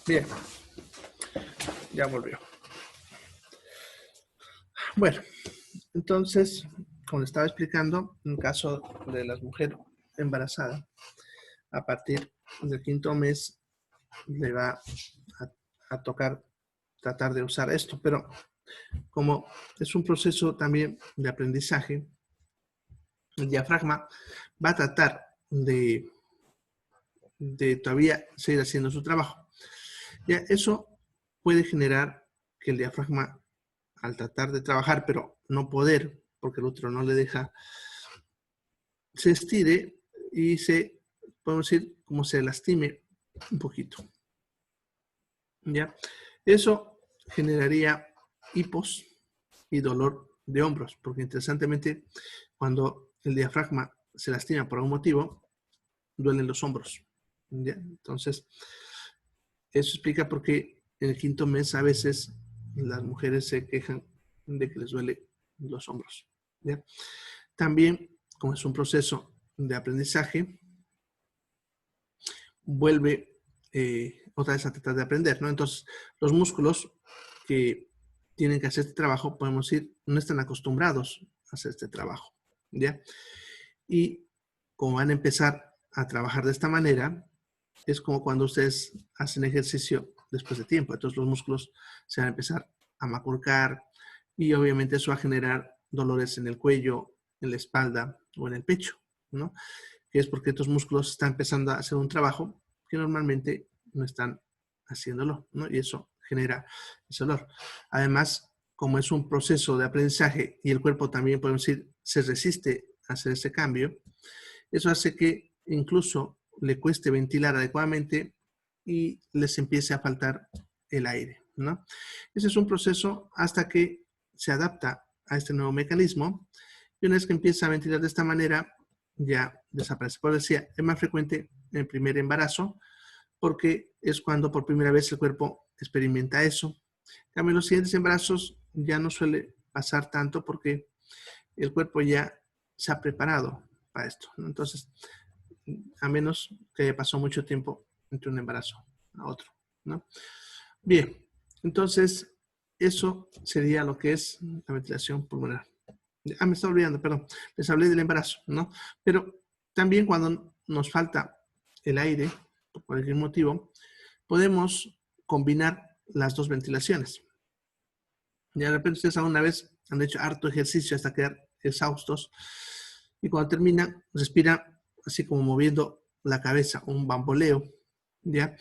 Bien, ya volvió. Bueno, entonces, como le estaba explicando, en el caso de las mujeres embarazadas, a partir del 5.º mes le va a tocar tratar de usar esto, pero como es un proceso también de aprendizaje, el diafragma va a tratar de todavía seguir haciendo su trabajo. Ya, eso puede generar que el diafragma, al tratar de trabajar, pero no poder, porque el útero no le deja, se estire y podemos decir, como se lastime un poquito. ¿Ya? Eso generaría hipos y dolor de hombros, porque interesantemente, cuando el diafragma se lastima por algún motivo, duelen los hombros. ¿Ya? Entonces, eso explica por qué en el 5.º mes a veces las mujeres se quejan de que les duele los hombros. ¿Ya? También, como es un proceso de aprendizaje, vuelve otra vez a tratar de aprender, ¿no? Entonces, los músculos que tienen que hacer este trabajo, podemos decir, no están acostumbrados a hacer este trabajo, ¿ya? Y como van a empezar a trabajar de esta manera, es como cuando ustedes hacen ejercicio después de tiempo. Entonces los músculos se van a empezar a macurcar y obviamente eso va a generar dolores en el cuello, en la espalda o en el pecho, ¿no? Que es porque estos músculos están empezando a hacer un trabajo que normalmente no están haciéndolo, ¿no? Y eso genera ese dolor. Además, como es un proceso de aprendizaje y el cuerpo también, podemos decir, se resiste a hacer ese cambio, eso hace que incluso le cueste ventilar adecuadamente y les empiece a faltar el aire, ¿no? Ese es un proceso hasta que se adapta a este nuevo mecanismo y una vez que empieza a ventilar de esta manera, ya desaparece. Por decía, es más frecuente en el primer embarazo porque es cuando por primera vez el cuerpo experimenta eso. En cambio, en los siguientes embarazos ya no suele pasar tanto porque el cuerpo ya se ha preparado para esto, ¿no? Entonces, a menos que pasó mucho tiempo entre un embarazo a otro, ¿no? Bien, entonces eso sería lo que es la ventilación pulmonar. Me estaba olvidando, perdón. Les hablé del embarazo, ¿no? Pero también cuando nos falta el aire, por cualquier motivo, podemos combinar las dos ventilaciones. Ya de repente ustedes alguna vez han hecho harto ejercicio hasta quedar exhaustos y cuando terminan, respiran así como moviendo la cabeza, un bamboleo, ¿ya?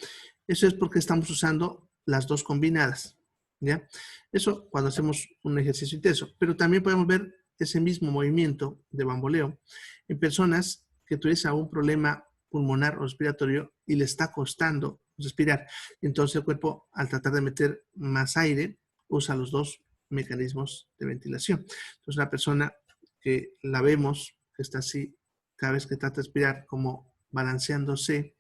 Eso es porque estamos usando las dos combinadas, ¿ya? Eso cuando hacemos un ejercicio intenso, pero también podemos ver ese mismo movimiento de bamboleo en personas que tuviesen algún problema pulmonar o respiratorio y le está costando respirar. Entonces el cuerpo, al tratar de meter más aire, usa los dos mecanismos de ventilación. Entonces una persona que la vemos que está así cada vez que trata de respirar como balanceándose,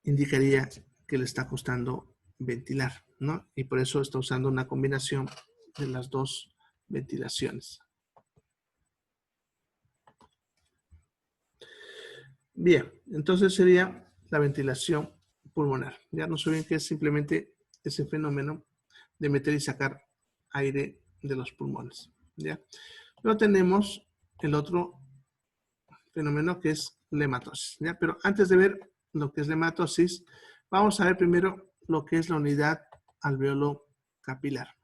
indicaría que le está costando ventilar, ¿no? Y por eso está usando una combinación de las dos ventilaciones. Bien, entonces sería la ventilación pulmonar. Ya no sé bien qué es simplemente ese fenómeno de meter y sacar aire de los pulmones, ¿ya? Luego tenemos el otro fenómeno que es la hematosis, ¿ya? Pero antes de ver lo que es la hematosis, vamos a ver primero lo que es la unidad alveolo capilar.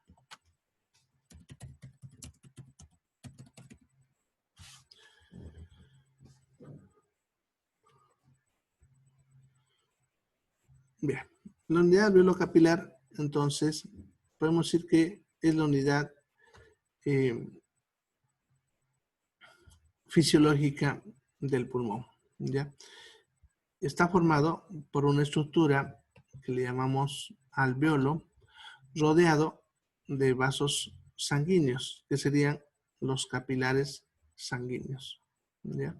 Bien, la unidad alveolo capilar, entonces, podemos decir que es la unidad fisiológica del pulmón, ¿ya? Está formado por una estructura que le llamamos alveolo, rodeado de vasos sanguíneos, que serían los capilares sanguíneos, ¿ya?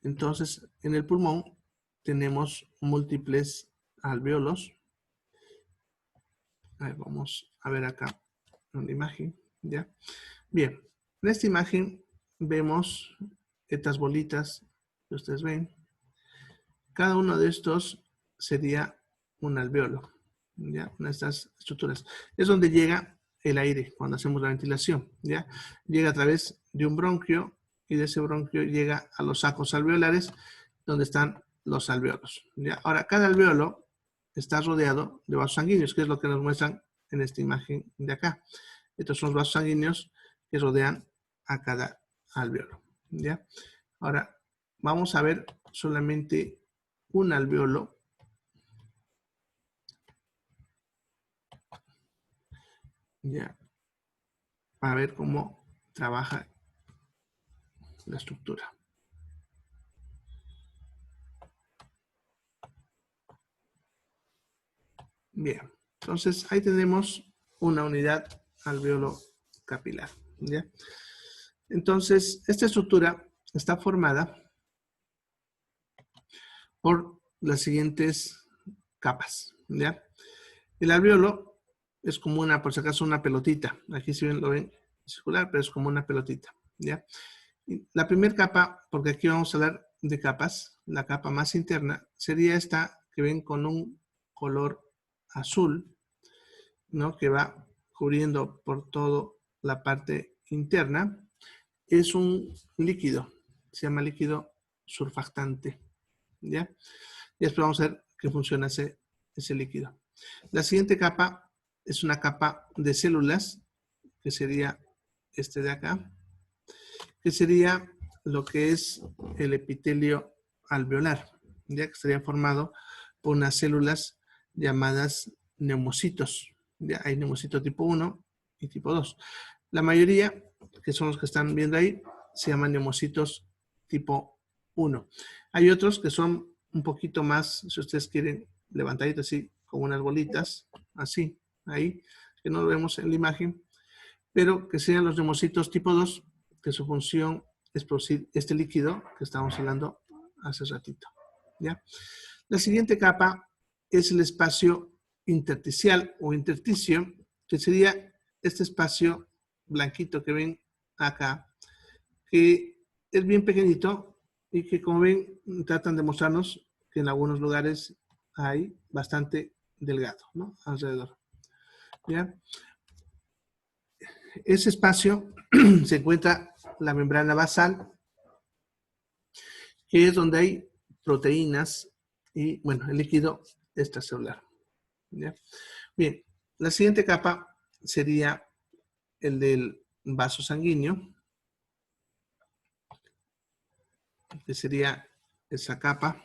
Entonces, en el pulmón tenemos múltiples alveolos. A ver, vamos a ver acá una imagen, ¿ya? Bien, en esta imagen vemos estas bolitas que ustedes ven. Cada uno de estos sería un alveolo, ¿ya? Una de estas estructuras. Es donde llega el aire cuando hacemos la ventilación, ¿ya? Llega a través de un bronquio y de ese bronquio llega a los sacos alveolares donde están los alveolos, ¿ya? Ahora, cada alveolo está rodeado de vasos sanguíneos, que es lo que nos muestran en esta imagen de acá. Estos son los vasos sanguíneos que rodean a cada alveolo, ¿ya? Ahora, vamos a ver solamente un alveolo. Ya, a ver cómo trabaja la estructura. Bien, entonces ahí tenemos una unidad alveolo capilar, ¿ya? Entonces, esta estructura está formada por las siguientes capas, ¿ya? El alveolo es como una, por si acaso, una pelotita. Aquí si ven, lo ven circular, pero es como una pelotita, ¿ya? Y la primera capa, porque aquí vamos a hablar de capas, la capa más interna sería esta que ven con un color azul, ¿no? Que va cubriendo por toda la parte interna. Es un líquido, se llama líquido surfactante, ¿ya? Y después vamos a ver qué funciona ese líquido. La siguiente capa es una capa de células, que sería este de acá, que sería lo que es el epitelio alveolar, ya que estaría formado por unas células llamadas neumocitos. Ya hay neumocito tipo 1 y tipo 2. La mayoría, que son los que están viendo ahí, se llaman neumocitos tipo 1. Hay otros que son un poquito más, si ustedes quieren, levantaditos así, como unas bolitas, así, ahí, que no lo vemos en la imagen, pero que sean los neumocitos tipo 2, que su función es producir este líquido que estábamos hablando hace ratito, ¿ya? La siguiente capa es el espacio intersticial o intersticio, que sería este espacio blanquito que ven acá, que es bien pequeñito y que, como ven, tratan de mostrarnos que en algunos lugares hay bastante delgado, ¿no? Alrededor, ¿ya? Ese espacio se encuentra la membrana basal, que es donde hay proteínas y, bueno, el líquido extracelular, ¿ya? Bien, la siguiente capa sería el del vaso sanguíneo, que sería esa capa.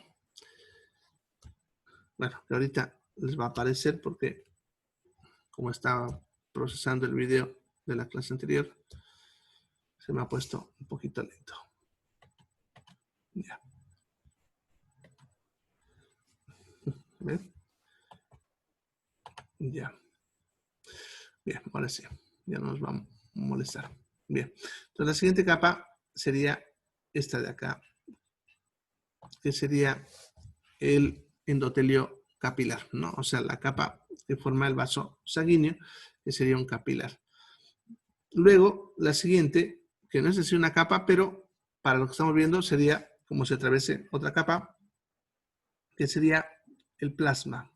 Bueno, que ahorita les va a aparecer porque como estaba procesando el video de la clase anterior, se me ha puesto un poquito lento. Ya. ¿Ven? Ya. Bien, ahora sí. Ya no nos va a molestar. Bien. Entonces la siguiente capa sería esta de acá, que sería el endotelio capilar, ¿no? O sea, la capa que forma el vaso sanguíneo, que sería un capilar. Luego, la siguiente, que no es así una capa, pero para lo que estamos viendo sería como si atravese otra capa, que sería el plasma.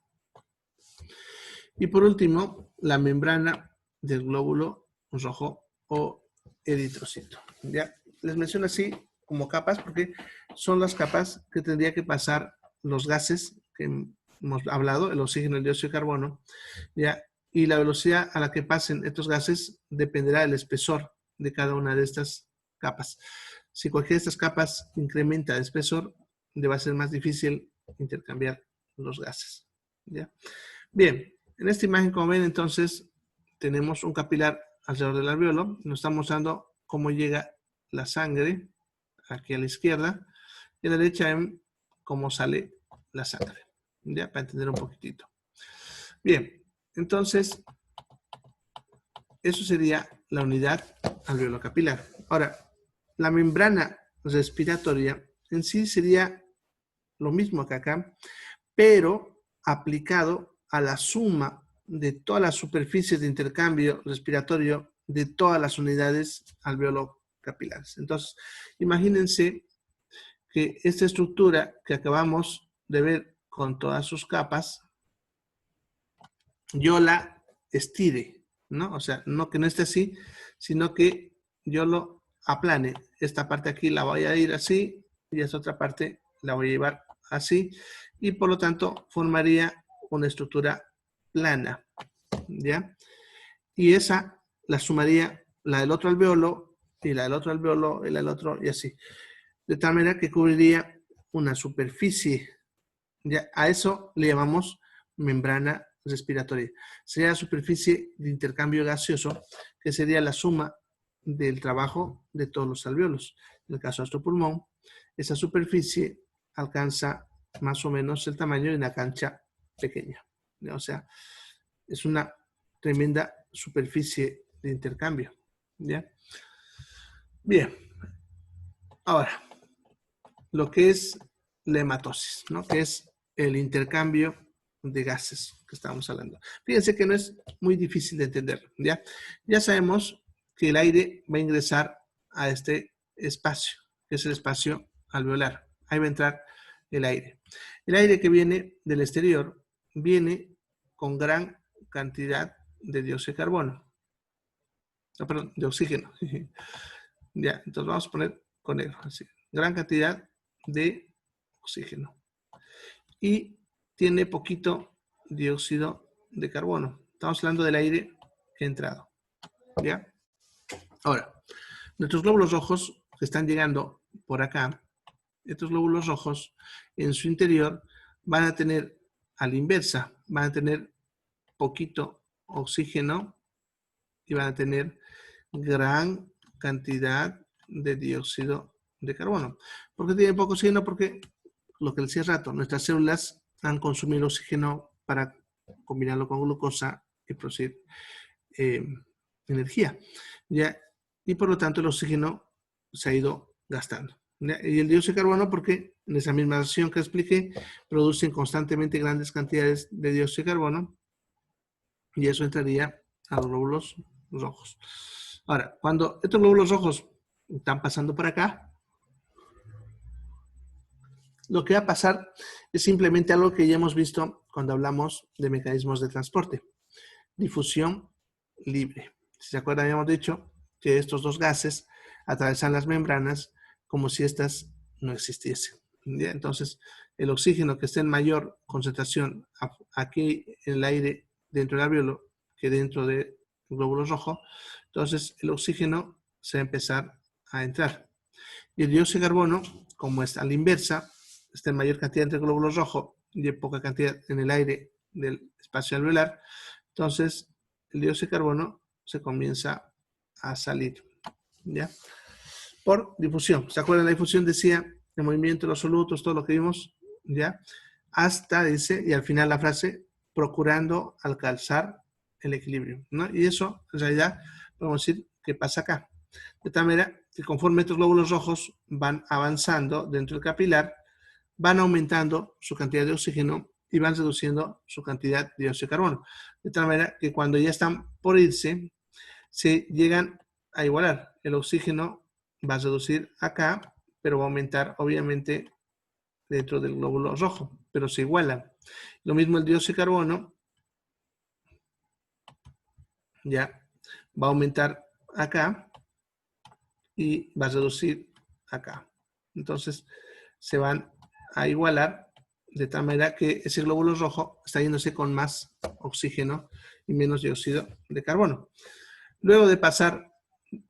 Y por último, la membrana del glóbulo rojo o eritrocito. ¿Ya? Les menciono así como capas porque son las capas que tendría que pasar los gases que hemos hablado, el oxígeno, el dióxido de carbono, ¿ya? Y la velocidad a la que pasen estos gases dependerá del espesor de cada una de estas capas. Si cualquiera de estas capas incrementa de espesor, le va a ser más difícil intercambiar los gases, ¿ya? Bien, en esta imagen, como ven, entonces, tenemos un capilar alrededor del alveolo. Nos está mostrando cómo llega la sangre aquí a la izquierda y a la derecha ven cómo sale la sangre, ¿ya? Para entender un poquitito. Bien, entonces, eso sería la unidad alveolo capilar. Ahora, la membrana respiratoria en sí sería lo mismo que acá, pero aplicado a la suma de todas las superficies de intercambio respiratorio de todas las unidades alveolo capilares. Entonces, imagínense que esta estructura que acabamos de ver con todas sus capas, yo la estire, ¿no? O sea, no que no esté así, sino que yo lo aplane. Esta parte aquí la voy a ir así y esta otra parte la voy a llevar así y por lo tanto formaría una estructura plana, ¿ya? Y esa la sumaría la del otro alveolo y la del otro alveolo y la del otro y así. De tal manera que cubriría una superficie. Ya, a eso le llamamos membrana respiratoria. Sería la superficie de intercambio gaseoso, que sería la suma del trabajo de todos los alveolos. En el caso de nuestro pulmón, esa superficie alcanza más o menos el tamaño de una cancha pequeña. O sea, es una tremenda superficie de intercambio. ¿Ya? Bien. Ahora, lo que es la hematosis, ¿no? Que es el intercambio de gases que estábamos hablando. Fíjense que no es muy difícil de entender, ¿ya? Ya sabemos que el aire va a ingresar a este espacio, que es el espacio alveolar. Ahí va a entrar el aire. El aire que viene del exterior viene con gran cantidad de dióxido de carbono. No, perdón, de oxígeno. Ya, entonces vamos a poner con negro, así. Gran cantidad de oxígeno. Y tiene poquito dióxido de carbono. Estamos hablando del aire que ha entrado. ¿Ya? Ahora, nuestros glóbulos rojos que están llegando por acá, estos glóbulos rojos en su interior van a tener a la inversa, van a tener poquito oxígeno y van a tener gran cantidad de dióxido de carbono. ¿Por qué tienen poco oxígeno? Porque, lo que decía hace rato, nuestras células han consumido oxígeno para combinarlo con glucosa y producir energía. ¿Ya? Y por lo tanto el oxígeno se ha ido gastando. ¿Ya? Y el dióxido de carbono porque en esa misma reacción que expliqué producen constantemente grandes cantidades de dióxido de carbono y eso entraría a los glóbulos rojos. Ahora, cuando estos glóbulos rojos están pasando por acá, lo que va a pasar es simplemente algo que ya hemos visto cuando hablamos de mecanismos de transporte. Difusión libre. Si se acuerdan, habíamos dicho que estos dos gases atravesan las membranas como si éstas no existiesen. ¿Ya? Entonces, el oxígeno que esté en mayor concentración aquí en el aire dentro del alveolo que dentro del glóbulo rojo, entonces el oxígeno se va a empezar a entrar. Y el dióxido de carbono, como es a la inversa, está en mayor cantidad entre el glóbulo rojo y en poca cantidad en el aire del espacio alveolar, entonces el dióxido de carbono se comienza a salir, ¿ya? Por difusión. ¿Se acuerdan? La difusión decía el movimiento de los solutos, todo lo que vimos, ¿ya? Hasta, dice, y al final la frase, procurando alcanzar el equilibrio, ¿no? Y eso, en realidad, podemos decir que pasa acá. De tal manera que conforme estos glóbulos rojos van avanzando dentro del capilar, van aumentando su cantidad de oxígeno y van reduciendo su cantidad de dióxido de carbono. De tal manera que cuando ya están por irse, se llegan a igualar. El oxígeno va a reducir acá, pero va a aumentar obviamente dentro del glóbulo rojo, pero se igualan. Lo mismo el dióxido de carbono, ya va a aumentar acá y va a reducir acá. Entonces se van a igualar de tal manera que ese glóbulo rojo está yéndose con más oxígeno y menos dióxido de carbono. Luego de pasar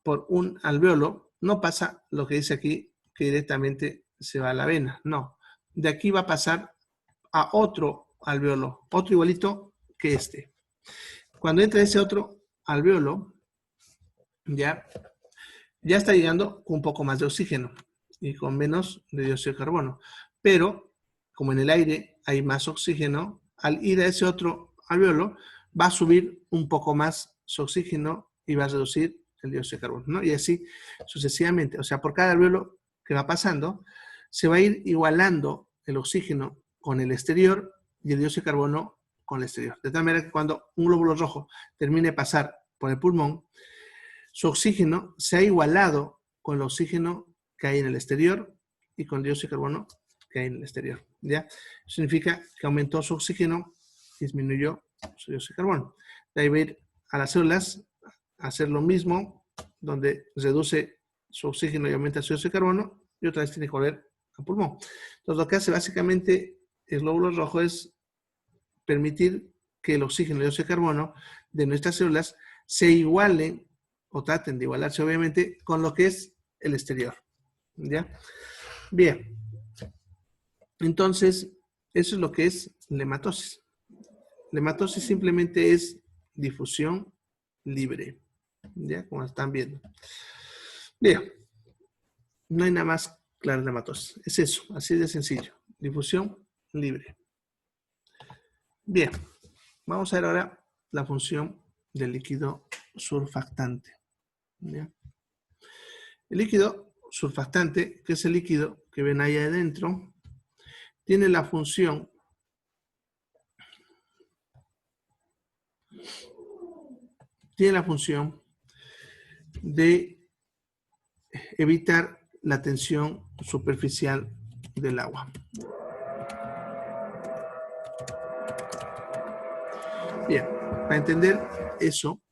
por un alveolo, no pasa lo que dice aquí, que directamente se va a la vena. No, de aquí va a pasar a otro alveolo, otro igualito que este. Cuando entra ese otro alveolo, ya está llegando con un poco más de oxígeno y con menos de dióxido de carbono. Pero, como en el aire hay más oxígeno, al ir a ese otro alveolo, va a subir un poco más su oxígeno y va a reducir el dióxido de carbono, ¿no? Y así sucesivamente. O sea, por cada alveolo que va pasando, se va a ir igualando el oxígeno con el exterior y el dióxido de carbono con el exterior. De tal manera que cuando un glóbulo rojo termine de pasar por el pulmón, su oxígeno se ha igualado con el oxígeno que hay en el exterior y con el dióxido de carbono que hay en el exterior. ¿Ya? Eso significa que aumentó su oxígeno, disminuyó dióxido de carbono. De ahí va a ir a las células a hacer lo mismo, donde reduce su oxígeno y aumenta su dióxido de carbono, y otra vez tiene que volver a pulmón. Entonces, lo que hace básicamente el glóbulo rojo es permitir que el oxígeno y el dióxido de carbono de nuestras células se igualen o traten de igualarse, obviamente, con lo que es el exterior. ¿Ya? Bien. Entonces, eso es lo que es la hematosis. La hematosis simplemente es difusión libre. ¿Ya? Como están viendo. Bien. No hay nada más claro en la hematosis. Es eso, así de sencillo. Difusión libre. Bien. Vamos a ver ahora la función del líquido surfactante. ¿Ya? El líquido surfactante, que es el líquido que ven ahí adentro, tiene la función de evitar la tensión superficial del agua. Bien, para entender eso,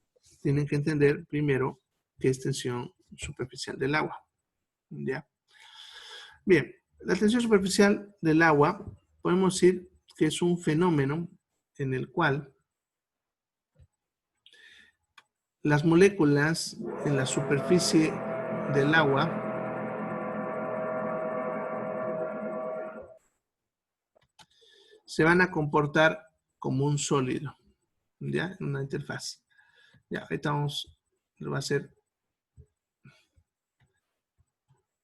tienen que entender primero qué es tensión superficial del agua. ¿Ya? Bien, la tensión superficial del agua, podemos decir que es un fenómeno en el cual las moléculas en la superficie del agua se van a comportar como un sólido, ¿ya? En una interfaz. Ya, ahorita lo va a hacer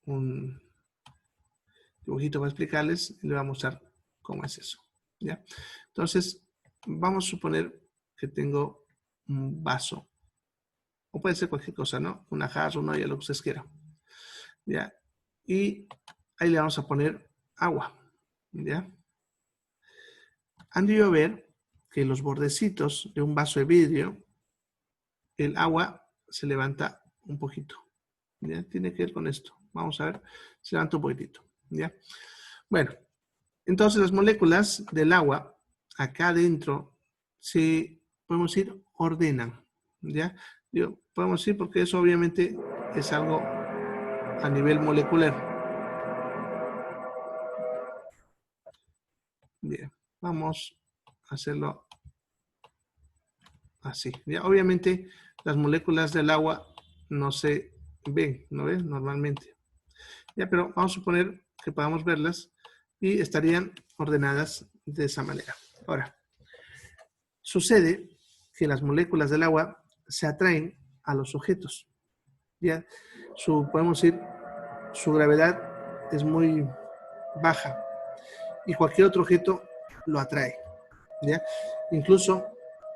un dibujito para explicarles y les voy a mostrar cómo es eso, ¿ya? Entonces, vamos a suponer que tengo un vaso, o puede ser cualquier cosa, ¿no? Una jarra, una olla, lo que ustedes quieran, ¿ya? Y ahí le vamos a poner agua, ¿ya? Han debido ver que los bordecitos de un vaso de vidrio, el agua se levanta un poquito, ¿ya? Tiene que ver con esto. Vamos a ver, se levanta un poquitito, ¿ya? Bueno, entonces las moléculas del agua, acá adentro, se, podemos decir, ordenan, ¿ya? Podemos decir porque eso obviamente es algo a nivel molecular. Bien, vamos a hacerlo así. ¿Ya? Obviamente las moléculas del agua no se ven, ¿no ves? Normalmente. Ya, pero vamos a suponer que podamos verlas y estarían ordenadas de esa manera. Ahora, sucede que las moléculas del agua se atraen a los objetos. ¿Ya? Podemos decir, su gravedad es muy baja y cualquier otro objeto lo atrae. ¿Ya? Incluso,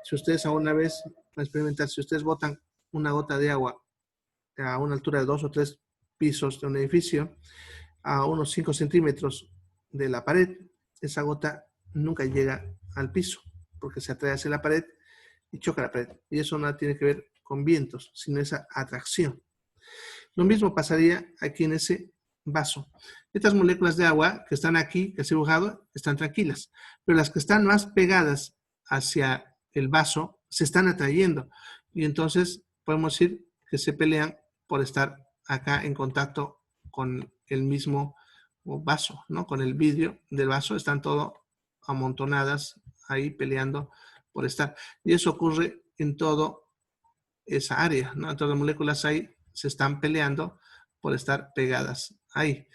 si ustedes alguna vez van a experimentar, si ustedes botan una gota de agua a una altura de 2 o 3 pisos de un edificio, a unos 5 centímetros de la pared, esa gota nunca llega al piso, porque se atrae hacia la pared y choca la pared. Y eso nada tiene que ver con vientos, sino esa atracción. Lo mismo pasaría aquí en ese vaso. Estas moléculas de agua que están aquí, que es dibujado, están tranquilas, pero las que están más pegadas hacia el vaso se están atrayendo y entonces podemos decir que se pelean por estar acá en contacto con el mismo vaso, ¿no? Con el vidrio del vaso, están todo amontonadas ahí peleando por estar. Y eso ocurre en toda esa área, ¿no? Todas las moléculas ahí se están peleando por estar pegadas ahí.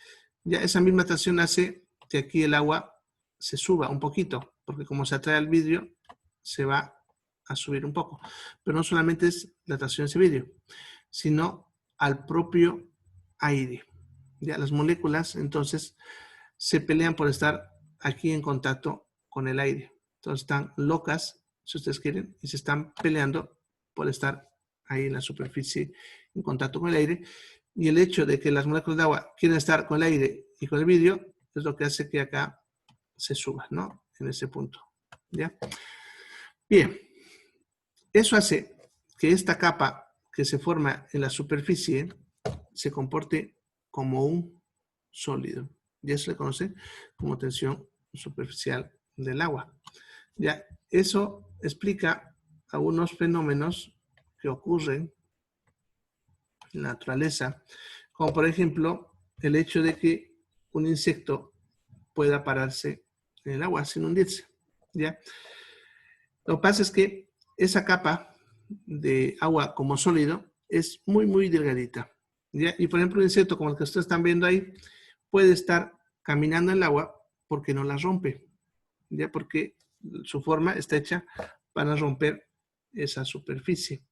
Ya esa misma atracción hace que aquí el agua se suba un poquito, porque como se atrae al vidrio, se va a subir un poco. Pero no solamente es la atracción de ese vidrio, sino al propio aire. Ya las moléculas entonces se pelean por estar aquí en contacto con el aire. Entonces están locas, si ustedes quieren, y se están peleando por estar ahí en la superficie en contacto con el aire. Y el hecho de que las moléculas de agua quieren estar con el aire y con el vidrio es lo que hace que acá se suba, ¿no? En ese punto. ¿Ya? Bien. Eso hace que esta capa que se forma en la superficie se comporte como un sólido. Y eso se conoce como tensión superficial del agua. Ya, eso explica algunos fenómenos que ocurren en la naturaleza, como por ejemplo el hecho de que un insecto pueda pararse en el agua sin hundirse, ¿ya? Lo que pasa es que esa capa de agua como sólido es muy, muy delgadita, ¿ya? Y por ejemplo un insecto como el que ustedes están viendo ahí puede estar caminando en el agua porque no la rompe, ¿ya? Porque su forma está hecha para romper esa superficie.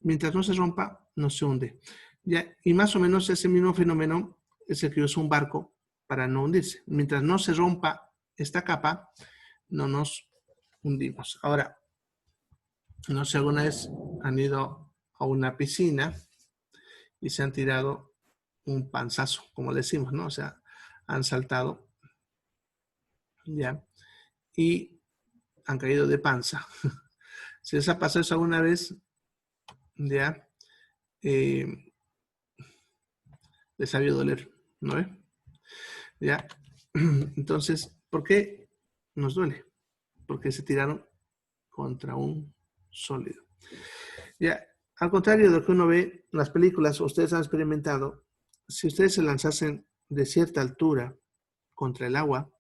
Mientras no se rompa, no se hunde, ¿ya? Y más o menos ese mismo fenómeno es el que usa un barco para no hundirse. Mientras no se rompa esta capa, no nos hundimos. Ahora, no sé, alguna vez han ido a una piscina y se han tirado un panzazo, como decimos, ¿no? O sea, han saltado, ¿ya? Y han caído de panza. Si les ha pasado eso alguna vez, ¿ya? Les ha doler, ¿no ve? ¿Ya? Entonces, ¿por qué nos duele? Porque se tiraron contra un sólido. Ya, al contrario de lo que uno ve en las películas, ustedes han experimentado, si ustedes se lanzasen de cierta altura contra el agua,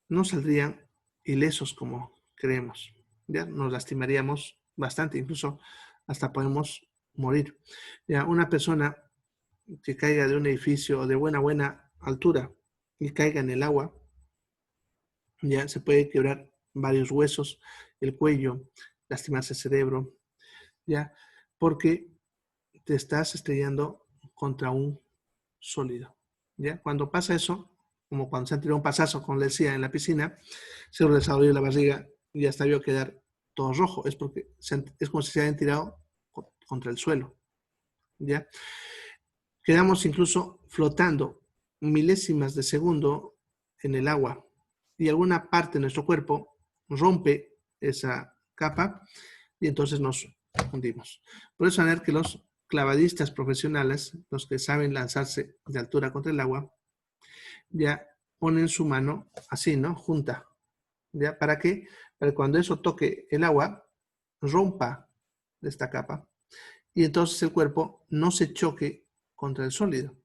no saldrían ilesos como creemos. Ya, nos lastimaríamos bastante, incluso hasta podemos morir. Ya, una persona que caiga de un edificio o de buena altura y caiga en el agua, ya se puede quebrar varios huesos, el cuello, lastimarse el cerebro, ya, porque te estás estrellando contra un sólido, ya. Cuando pasa eso, como cuando se han tirado un pasazo, como le decía, en la piscina, se les ha dolido la barriga y hasta vio quedar todo rojo, es porque es como si se hayan tirado contra el suelo, ya. Quedamos incluso flotando milésimas de segundo en el agua y alguna parte de nuestro cuerpo rompe esa capa y entonces nos hundimos. Por eso, ver que los clavadistas profesionales, los que saben lanzarse de altura contra el agua, ya ponen su mano así, ¿no? Junta. ¿Ya? ¿Para qué? Para que cuando eso toque el agua, rompa esta capa y entonces el cuerpo no se choque contra el sólido.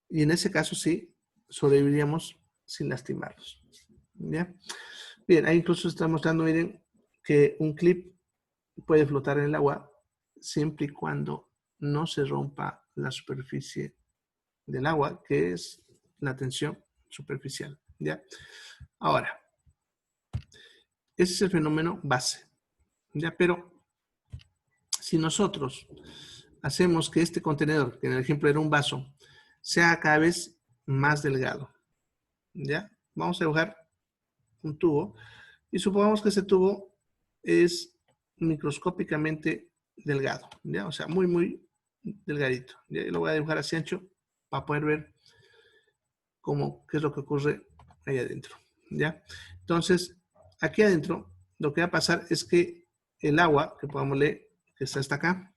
Y en ese caso sí, sobreviviríamos sin lastimarnos. ¿Ya? Bien, ahí incluso está mostrando, miren, que un clip puede flotar en el agua siempre y cuando no se rompa la superficie del agua, que es la tensión superficial. ¿Ya? Ahora, ese es el fenómeno base. ¿Ya? Pero si nosotros hacemos que este contenedor, que en el ejemplo era un vaso, sea cada vez más delgado, ¿ya? Vamos a dibujar un tubo y supongamos que ese tubo es microscópicamente delgado, ¿ya? O sea, muy, muy delgadito. ¿Ya? Y lo voy a dibujar así ancho para poder ver qué es lo que ocurre ahí adentro, ¿ya? Entonces, aquí adentro, lo que va a pasar es que el agua, que podamos leer, que está hasta acá,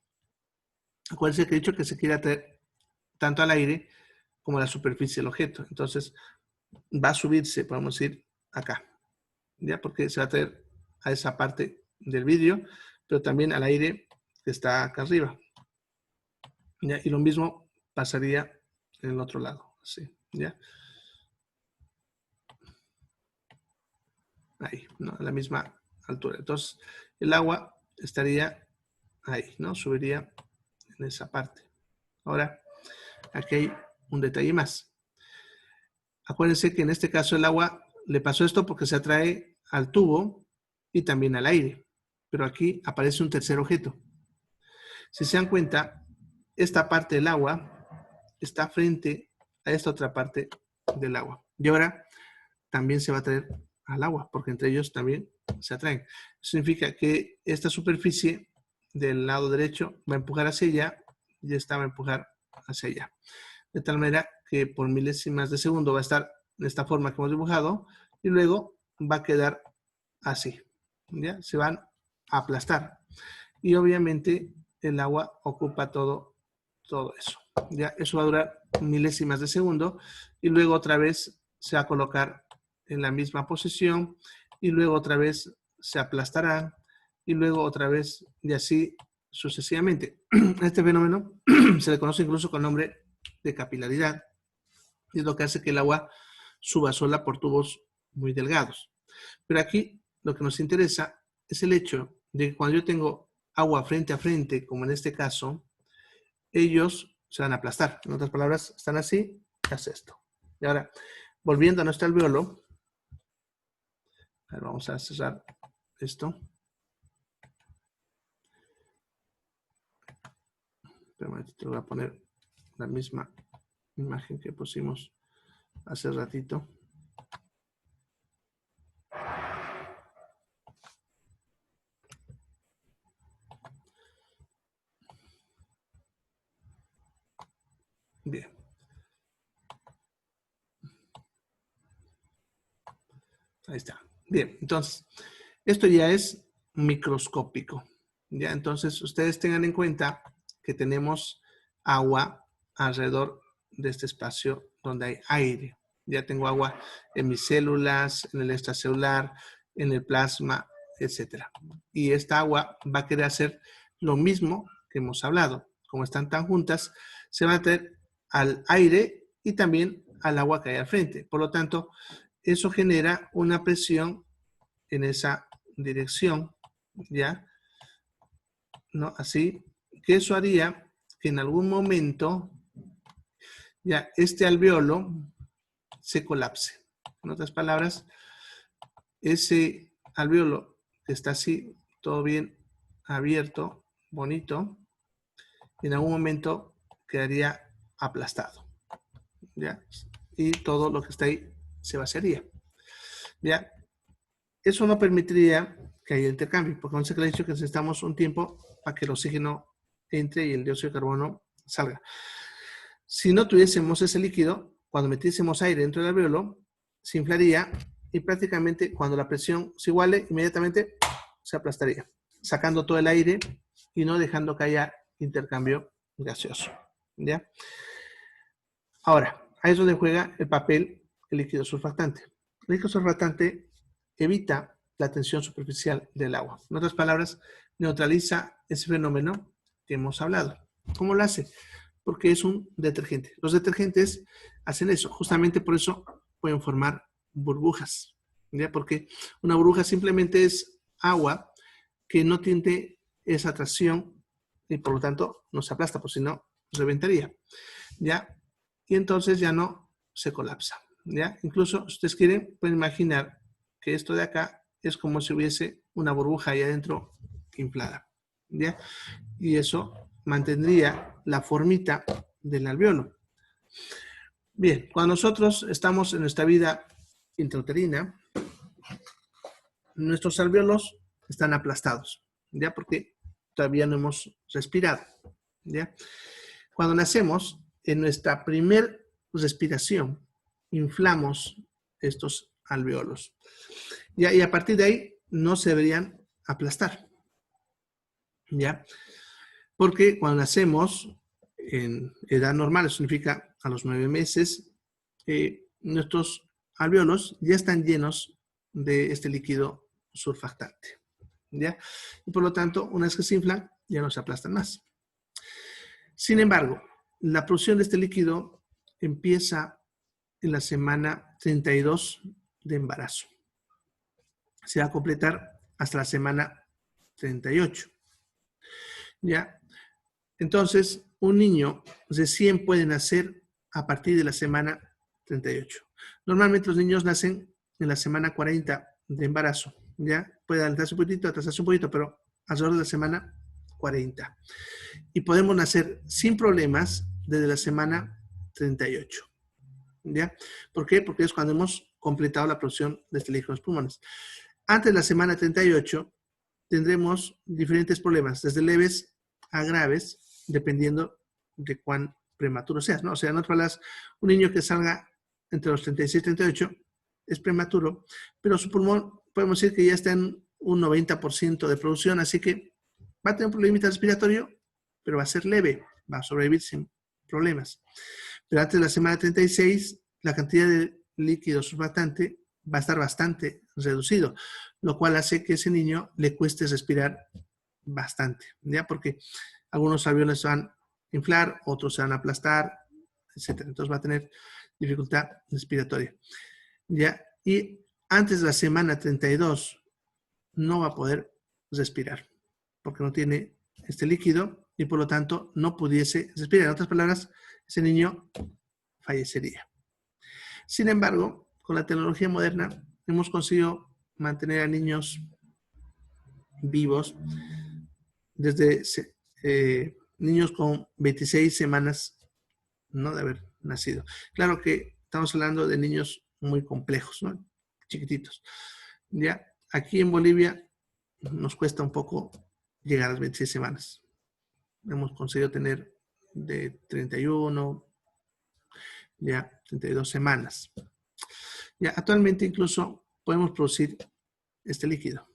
acuérdense que he dicho que se quiere atraer tanto al aire como a la superficie del objeto. Entonces, va a subirse, podemos decir, acá, ¿ya? Porque se va a traer a esa parte del vidrio, pero también al aire que está acá arriba, ¿ya? Y lo mismo pasaría en el otro lado, así, ¿ya? Ahí, ¿no? A la misma altura. Entonces, el agua estaría ahí, ¿no? Subiría en esa parte. Ahora, aquí hay un detalle más. Acuérdense que en este caso el agua le pasó esto porque se atrae al tubo y también al aire. Pero aquí aparece un tercer objeto. Si se dan cuenta, esta parte del agua está frente a esta otra parte del agua. Y ahora también se va a atraer al agua, porque entre ellos también se atraen. Eso significa que esta superficie del lado derecho va a empujar hacia allá y esta va a empujar hacia allá. De tal manera que por milésimas de segundo va a estar de esta forma que hemos dibujado y luego va a quedar así. ¿Ya? Se van a aplastar. Y obviamente el agua ocupa todo eso. ¿Ya? Eso va a durar milésimas de segundo y luego otra vez se va a colocar en la misma posición y luego otra vez se aplastará, y luego otra vez, y así sucesivamente. Este fenómeno se le conoce incluso con el nombre de capilaridad, y es lo que hace que el agua suba sola por tubos muy delgados. Pero aquí lo que nos interesa es el hecho de que cuando yo tengo agua frente a frente, como en este caso, ellos se van a aplastar. En otras palabras, están así, hace esto. Y ahora, volviendo a nuestro alveolo, vamos a cerrar esto. Te voy a poner la misma imagen que pusimos hace ratito. Bien. Ahí está. Bien, entonces, esto ya es microscópico. Ya, entonces, ustedes tengan en cuenta que tenemos agua alrededor de este espacio donde hay aire. Ya tengo agua en mis células, en el extracelular, en el plasma, etc. Y esta agua va a querer hacer lo mismo que hemos hablado. Como están tan juntas, se va a meter al aire y también al agua que hay al frente. Por lo tanto, eso genera una presión en esa dirección, ¿ya? ¿No? Así que eso haría que en algún momento ya este alveolo se colapse. En otras palabras, ese alveolo que está así, todo bien abierto, bonito, en algún momento quedaría aplastado, ¿ya? Y todo lo que está ahí se vaciaría, ¿ya? Eso no permitiría que haya intercambio, porque no sé que le he dicho que necesitamos un tiempo para que el oxígeno entre y el dióxido de carbono salga. Si no tuviésemos ese líquido, cuando metiésemos aire dentro del alveolo, se inflaría y prácticamente cuando la presión se iguale, inmediatamente se aplastaría, sacando todo el aire y no dejando que haya intercambio gaseoso, ¿ya? Ahora, ahí es donde juega el papel el líquido surfactante. El líquido surfactante evita la tensión superficial del agua. En otras palabras, neutraliza ese fenómeno que hemos hablado. ¿Cómo lo hace? Porque es un detergente. Los detergentes hacen eso. Justamente por eso pueden formar burbujas, ¿ya? Porque una burbuja simplemente es agua que no tiene esa atracción y por lo tanto no se aplasta, porque si no, reventaría, ¿ya? Y entonces ya no se colapsa, ¿ya? Incluso, si ustedes quieren, pueden imaginar que esto de acá es como si hubiese una burbuja ahí adentro inflada, ¿ya? Y eso mantendría la formita del alveolo. Bien, cuando nosotros estamos en nuestra vida intrauterina, nuestros alveolos están aplastados, ¿ya? Porque todavía no hemos respirado, ¿ya? Cuando nacemos, en nuestra primer respiración, inflamos estos alveolos, ¿ya? Y a partir de ahí no se deberían aplastar, ¿ya? Porque cuando nacemos en edad normal, eso significa a los 9 meses, nuestros alveolos ya están llenos de este líquido surfactante, ¿ya? Y por lo tanto, una vez que se inflan, ya no se aplastan más. Sin embargo, la producción de este líquido empieza en la semana 32 de embarazo. Se va a completar hasta la semana 38, ¿ya? Entonces, un niño recién puede nacer a partir de la semana 38. Normalmente los niños nacen en la semana 40 de embarazo, ¿ya? Puede adelantarse un poquito, atrasarse un poquito, pero alrededor de la semana 40. Y podemos nacer sin problemas desde la semana 38, ¿ya? ¿Por qué? Porque es cuando hemos completado la producción de este líquido en los pulmones. Antes de la semana 38 tendremos diferentes problemas, desde leves a graves, dependiendo de cuán prematuro seas, ¿no? O sea, en otras palabras, un niño que salga entre los 36 y 38 es prematuro, pero su pulmón, podemos decir que ya está en un 90% de producción, así que va a tener un problemita respiratorio, pero va a ser leve, va a sobrevivir sin problemas. Pero antes de la semana 36, la cantidad de líquido surfactante va a estar bastante reducido, lo cual hace que ese niño le cueste respirar bastante, ¿ya? Porque algunos alveolos se van a inflar, otros se van a aplastar, etc. Entonces va a tener dificultad respiratoria, ¿ya? Y antes de la semana 32 no va a poder respirar, porque no tiene este líquido y por lo tanto no pudiese respirar. En otras palabras, ese niño fallecería. Sin embargo, con la tecnología moderna hemos conseguido mantener a niños vivos desde niños con 26 semanas, ¿no?, de haber nacido. Claro que estamos hablando de niños muy complejos, ¿no?, chiquititos. Ya aquí en Bolivia nos cuesta un poco llegar a las 26 semanas. Hemos conseguido tener de 31, ya 32 semanas. Ya actualmente incluso podemos producir este líquido.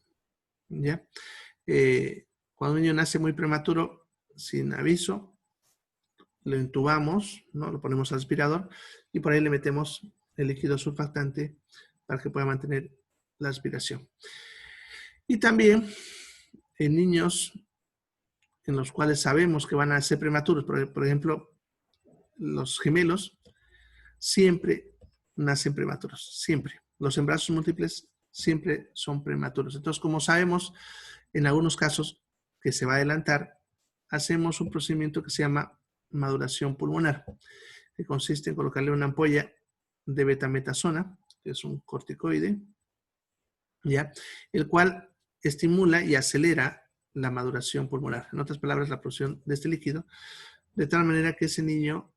¿Ya? Cuando un niño nace muy prematuro, sin aviso, lo intubamos, ¿no?, lo ponemos al aspirador y por ahí le metemos el líquido surfactante para que pueda mantener la aspiración. Y también en niños en los cuales sabemos que van a ser prematuros, por ejemplo, los gemelos, siempre nacen prematuros, siempre. Los embarazos múltiples siempre son prematuros. Entonces, como sabemos, en algunos casos que se va a adelantar, hacemos un procedimiento que se llama maduración pulmonar, que consiste en colocarle una ampolla de betametasona, que es un corticoide, ¿ya?, el cual estimula y acelera la maduración pulmonar. En otras palabras, la producción de este líquido, de tal manera que ese niño,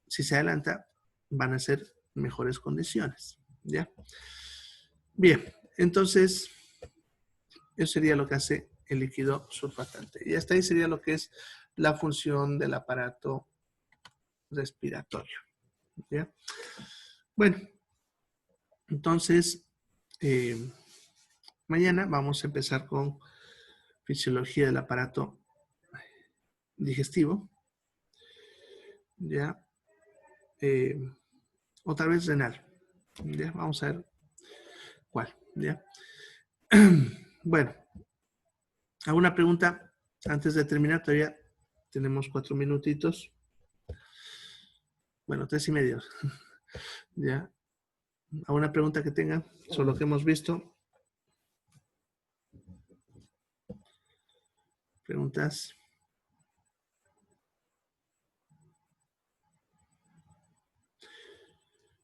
si se adelanta, van a ser mejores condiciones, ¿ya? Bien, entonces, eso sería lo que hace el líquido surfactante. Y hasta ahí sería lo que es la función del aparato respiratorio, ¿ya? Bueno, entonces, mañana vamos a empezar con fisiología del aparato digestivo, ¿ya? Otra vez renal, ¿ya? Vamos a ver cuál, ¿ya? Bueno, ¿alguna pregunta antes de terminar? Todavía tenemos 4 minutitos. Bueno, 3:30. ¿Ya? ¿Alguna pregunta que tengan sobre lo que hemos visto? ¿Preguntas?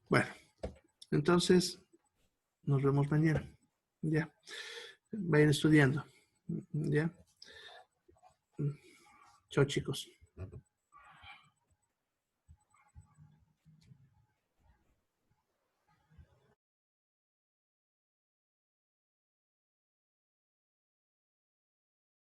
Bueno, entonces nos vemos mañana. ¿Ya? Vayan estudiando. ¿Ya? Chao, chicos.